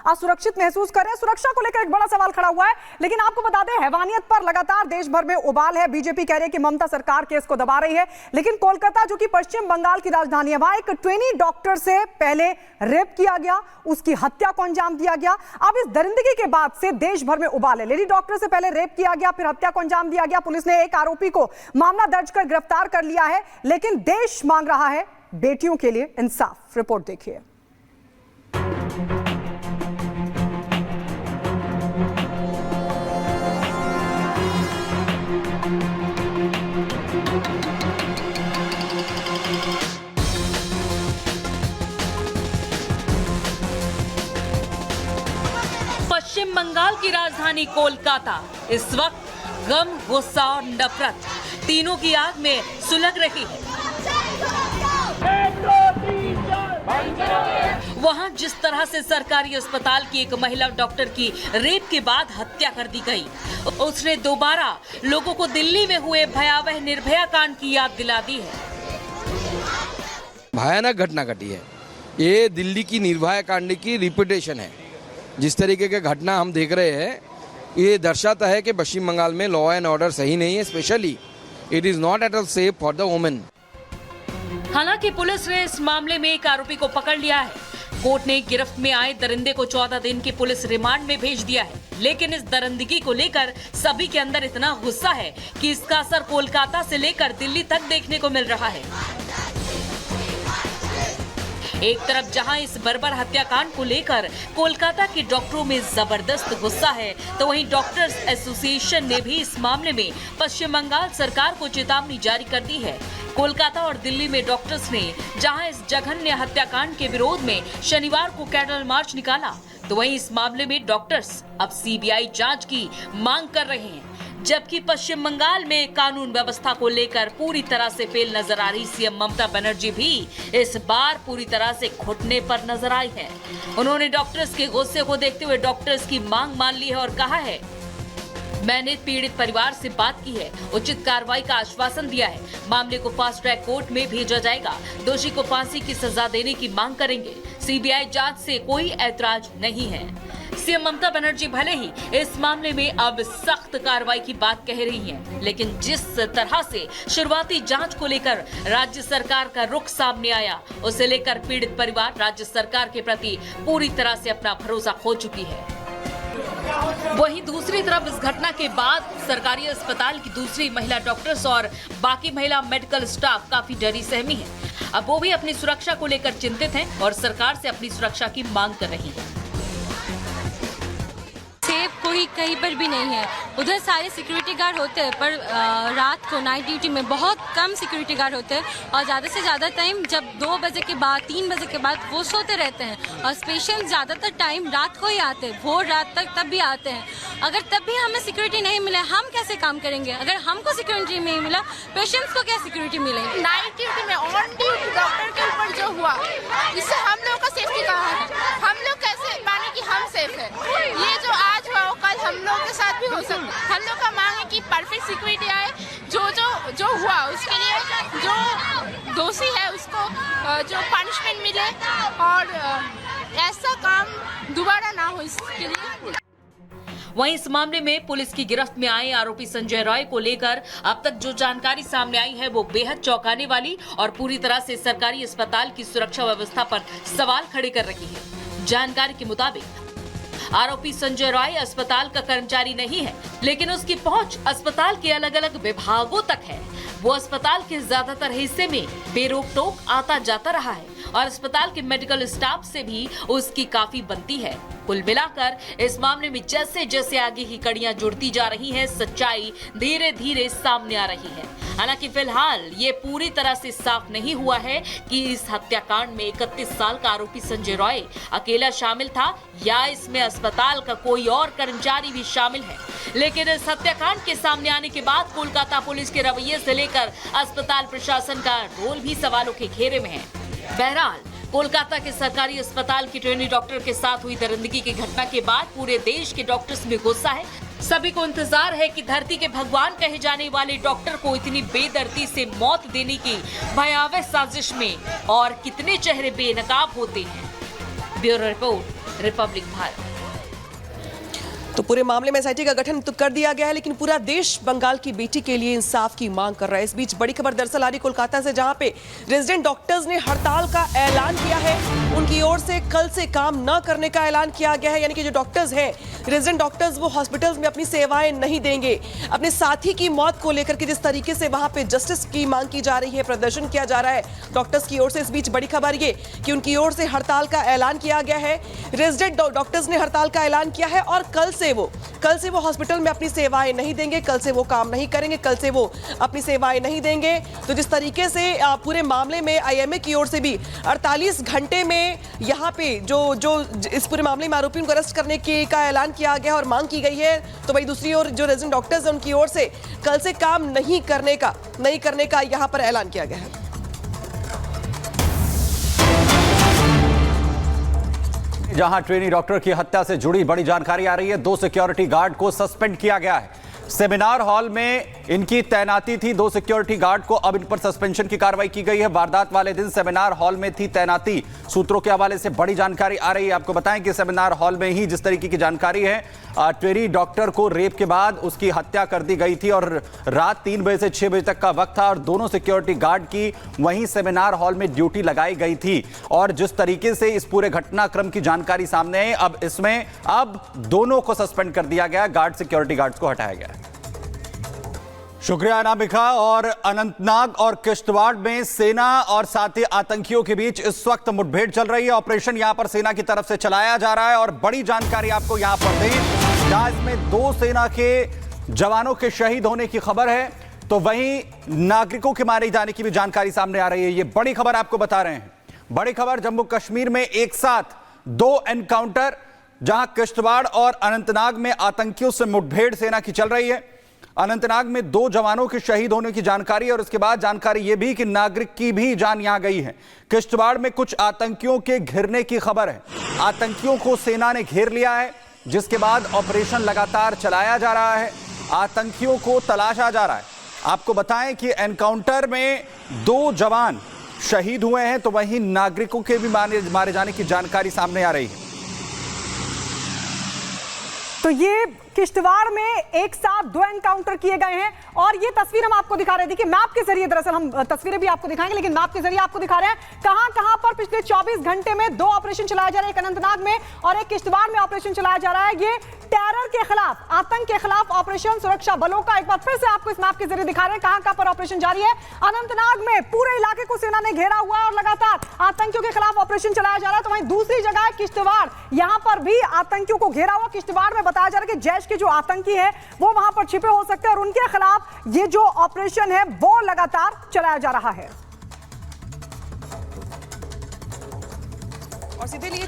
असुरक्षित महसूस कर रहे हैं। सुरक्षा को लेकर एक बड़ा सवाल खड़ा हुआ है। लेकिन आपको बता दें, हैवानियत पर लगातार देश भर में उबाल है। बीजेपी कह रही है कि ममता सरकार केस को दबा रही है, लेकिन कोलकाता जो कि पश्चिम बंगाल की राजधानी है, वहां एक ट्रेनी डॉक्टर से पहले रेप किया गया, उसकी हत्या को अंजाम दिया गया। अब इस दरिंदगी के बाद से देश भर में उबाल है। लेडी डॉक्टर से पहले रेप किया गया, फिर हत्या को अंजाम दिया गया। पुलिस ने एक आरोपी को मामला दर्ज कर गिरफ्तार कर लिया है, लेकिन देश मांग रहा है बेटियों के लिए इंसाफ। रिपोर्ट देखिए। पश्चिम बंगाल की राजधानी कोलकाता इस वक्त गम, गुस्सा और नफरत तीनों की आग में सुलग रही है। वहां जिस तरह से सरकारी अस्पताल की एक महिला डॉक्टर की रेप के बाद हत्या कर दी गई, उसने दोबारा लोगों को दिल्ली में हुए भयावह निर्भया कांड की याद दिला दी है। भयानक घटना घटी है। ये दिल्ली की निर्भया कांड की रिपीटेशन है। जिस तरीके की घटना हम देख रहे हैं, ये दर्शाता है कि पश्चिम बंगाल में लॉ एंड ऑर्डर सही नहीं है। Specially it is not at all safe for the women. हालांकि पुलिस ने इस मामले में एक आरोपी को पकड़ लिया है। कोर्ट ने गिरफ्त में आए दरिंदे को 14 दिन की पुलिस रिमांड में भेज दिया है। लेकिन इस दरिंदगी को लेकर सभी के अंदर इतना गुस्सा है कि इसका असर कोलकाता से लेकर दिल्ली तक देखने को मिल रहा है। एक तरफ जहां इस बर्बर हत्याकांड को लेकर कोलकाता के डॉक्टरों में जबरदस्त गुस्सा है, तो वहीं डॉक्टर्स एसोसिएशन ने भी इस मामले में पश्चिम बंगाल सरकार को चेतावनी जारी कर दी है। कोलकाता और दिल्ली में डॉक्टर्स ने जहां इस जघन्य हत्याकांड के विरोध में शनिवार को कैंडल मार्च निकाला, तो वहीं इस मामले में डॉक्टर्स अब सीबीआई जांच की मांग कर रहे हैं। जबकि पश्चिम बंगाल में कानून व्यवस्था को लेकर पूरी तरह से फेल नजर आ रही सीएम ममता बनर्जी भी इस बार पूरी तरह से घुटने पर नजर आई है। उन्होंने डॉक्टर्स के गुस्से को देखते हुए डॉक्टर्स की मांग मान ली है और कहा है, मैंने पीड़ित परिवार से बात की है, उचित कार्रवाई का आश्वासन दिया है। मामले को फास्ट ट्रैक कोर्ट में भेजा जाएगा। दोषी को फांसी की सजा देने की मांग करेंगे। सीबीआई जांच से कोई ऐतराज नहीं है। सीएम ममता बनर्जी भले ही इस मामले में अब सख्त कार्रवाई की बात कह रही हैं, लेकिन जिस तरह से शुरुआती जांच को लेकर राज्य सरकार का रुख सामने आया, उसे लेकर पीड़ित परिवार राज्य सरकार के प्रति पूरी तरह से अपना भरोसा खो चुकी है। वहीं दूसरी तरफ इस घटना के बाद सरकारी अस्पताल की दूसरी महिला डॉक्टर्स और बाकी महिला मेडिकल स्टाफ काफी डरी सहमी है। अब वो भी अपनी सुरक्षा को लेकर चिंतित हैं और सरकार से अपनी सुरक्षा की मांग कर रही है। कोई कहीं पर भी नहीं है। उधर सारे सिक्योरिटी गार्ड होते हैं, पर रात को नाइट ड्यूटी में बहुत कम सिक्योरिटी गार्ड होते हैं और ज़्यादा से ज़्यादा टाइम जब 2 बजे के बाद 3 बजे के बाद वो सोते रहते हैं और पेशेंट ज़्यादातर टाइम रात को ही आते हैं, भोर रात तक तब भी आते हैं। अगर तब भी हमें सिक्योरिटी नहीं मिले, हम कैसे काम करेंगे? अगर हमको सिक्योरिटी नहीं मिला, पेशेंट्स को क्या सिक्योरिटी मिलेगी? नाइट ड्यूटी में ऑन ड्यूटी डॉक्टर के ऊपर जो हुआ, इससे हम लोग का सेफ्टी कहाँ है? हम लोग कैसे माने कि हम सेफ है? ये जो आज हुआ कल हम लोग के साथ भी हो सकता है। हम लोग का मांग है कि परफेक्ट सिक्योरिटी आए। जो हुआ उसके लिए जो दोषी है उसको जो पनिशमेंट मिले और ऐसा काम दोबारा ना हो, इसके लिए। वहीं इस मामले में पुलिस की गिरफ्त में आए आरोपी संजय रॉय को लेकर अब तक जो जानकारी सामने आई है, वो बेहद चौंकाने वाली और पूरी तरह से सरकारी अस्पताल की सुरक्षा व्यवस्था पर सवाल खड़े कर रही है। जानकारी के मुताबिक आरोपी संजय रॉय अस्पताल का कर्मचारी नहीं है, लेकिन उसकी पहुंच अस्पताल के अलग अलग विभागों तक है। वो अस्पताल के ज्यादातर हिस्से में बेरोक टोक आता जाता रहा है और अस्पताल के मेडिकल स्टाफ से भी उसकी काफी बनती है। कुल मिलाकर इस मामले में जैसे जैसे आगे की कड़ियां जुड़ती जा रही हैं, सच्चाई धीरे धीरे सामने आ रही है। हालांकि फिलहाल ये पूरी तरह से साफ नहीं हुआ है कि इस हत्याकांड में 31 साल का आरोपी संजय रॉय अकेला शामिल था या इसमें अस्पताल का कोई और कर्मचारी भी शामिल है। लेकिन इस हत्याकांड के सामने आने के बाद कोलकाता पुलिस के रवैये से लेकर अस्पताल प्रशासन का रोल भी सवालों के घेरे में है। बहरहाल कोलकाता के सरकारी अस्पताल की ट्रेनी डॉक्टर के साथ हुई दरिंदगी की घटना के बाद पूरे देश के डॉक्टर्स में गुस्सा है। सभी को इंतजार है कि धरती के भगवान कहे जाने वाले डॉक्टर को इतनी बेदर्दी से मौत देने की भयावह साजिश में और कितने चेहरे बेनकाब होते हैं। Bureau report. रिपब्लिक भारत। तो पूरे मामले में एसआईटी का गठन तो कर दिया गया है, लेकिन पूरा देश बंगाल की बेटी के लिए इंसाफ की मांग कर रहा है। इस बीच बड़ी खबर दरअसल आ रही कोलकाता से, जहां पे रेजिडेंट डॉक्टर्स ने हड़ताल का ऐलान किया है। उनकी ओर से कल से काम न करने का ऐलान किया गया है, यानी कि जो डॉक्टर्स हैं, रेजिडेंट डॉक्टर्स, वो हॉस्पिटल्स में अपनी सेवाएं नहीं देंगे। अपने साथी की मौत को लेकर के जिस तरीके से वहां पे जस्टिस की मांग की जा रही है, प्रदर्शन किया जा रहा है डॉक्टर्स की ओर से, इस बीच बड़ी खबर ये कि उनकी ओर से हड़ताल का ऐलान किया गया है। रेजिडेंट डॉक्टर्स ने हड़ताल का ऐलान किया है और कल से वो हॉस्पिटल में अपनी सेवाएं नहीं देंगे, कल से वो काम नहीं करेंगे, कल से वो अपनी सेवाएं नहीं देंगे। तो जिस तरीके से पूरे मामले में आईएमए की ओर से भी 48 घंटे में यहाँ पे जो इस पूरे मामले में आरोपियों को अरेस्ट करने का ऐलान किया गया और मांग की गई है, तो वही दूसरी ओर जो रेजिडेंट डॉक्टर्स हैं उनकी ओर से कल से काम नहीं करने का यहाँ पर ऐलान किया गया है। जहां ट्रेनी डॉक्टर की हत्या से जुड़ी बड़ी जानकारी आ रही है। 2 सिक्योरिटी गार्ड को सस्पेंड किया गया है। सेमिनार हॉल में इनकी तैनाती थी। 2 सिक्योरिटी गार्ड को अब इन पर सस्पेंशन की कार्रवाई की गई है। वारदात वाले दिन सेमिनार हॉल में थी तैनाती। सूत्रों के हवाले से बड़ी जानकारी आ रही है। आपको बताएं कि सेमिनार हॉल में ही जिस तरीके की जानकारी है, ट्रेनी डॉक्टर को रेप के बाद उसकी हत्या कर दी गई थी और रात 3 बजे से 6 बजे तक का वक्त था और दोनों सिक्योरिटी गार्ड की वहीं सेमिनार हॉल में ड्यूटी लगाई गई थी। और जिस तरीके से इस पूरे घटनाक्रम की जानकारी सामने आई, अब इसमें दोनों को सस्पेंड कर दिया गया, गार्ड सिक्योरिटी गार्ड्स को हटाया गया। शुक्रिया अनामिका। और अनंतनाग और किश्तवाड़ में सेना और साथी आतंकियों के बीच इस वक्त मुठभेड़ चल रही है। ऑपरेशन यहां पर सेना की तरफ से चलाया जा रहा है और बड़ी जानकारी आपको यहां पर दें, जहां इसमें 2 सेना के जवानों के शहीद होने की खबर है, तो वहीं नागरिकों के मारे जाने की भी जानकारी सामने आ रही है। ये बड़ी खबर आपको बता रहे हैं। बड़ी खबर, जम्मू कश्मीर में एक साथ 2 एनकाउंटर, जहां किश्तवाड़ और अनंतनाग में आतंकियों से मुठभेड़ सेना की चल रही है। अनंतनाग में 2 जवानों के शहीद होने की जानकारी और उसके बाद जानकारी यह भी कि नागरिक की भी जान यहां गई है। किश्तवाड़ में कुछ आतंकियों के घिरने की खबर है। आतंकियों को सेना ने घेर लिया है, जिसके बाद ऑपरेशन लगातार चलाया जा रहा है, आतंकियों को तलाशा जा रहा है। आपको बताएं कि एनकाउंटर में 2 जवान शहीद हुए हैं, तो वहीं नागरिकों के भी मारे जाने की जानकारी सामने आ रही है। तो ये किश्तवाड़ में एक साथ 2 एनकाउंटर किए गए हैं और ये तस्वीर हम आपको दिखा रहे थे कि मैप के जरिए, दरअसल हम तस्वीरें भी आपको दिखाएंगे, लेकिन मैप के जरिए आपको दिखा रहे हैं कहां पर पिछले 24 घंटे में 2 ऑपरेशन चलाए जा रहे हैं, एक अनंतनाग में और एक किश्तवाड़ में ऑपरेशन चलाया जा रहा है। ये टेरर के खिलाफ, आतंक के खिलाफ ऑपरेशन सुरक्षा बलों का एक बार फिर से आपको इस मैप के जरिए दिखा रहे हैं कहां पर ऑपरेशन जारी है। अनंतनाग में पूरे इलाके को सेना ने घेरा हुआ है और लगातार आतंकियों के खिलाफ ऑपरेशन चलाया जा रहा है। तो वहीं दूसरी जगह किश्तवाड़, यहां पर भी आतंकियों को घेरा हुआ। किश्तवाड़ में बताया जा रहा है कि जैश के जो आतंकी हैं वो वहां पर छिपे हो सकते हैं और उनके खिलाफ ये जो ऑपरेशन है वो लगातार चलाया जा रहा है। और सीधे लिए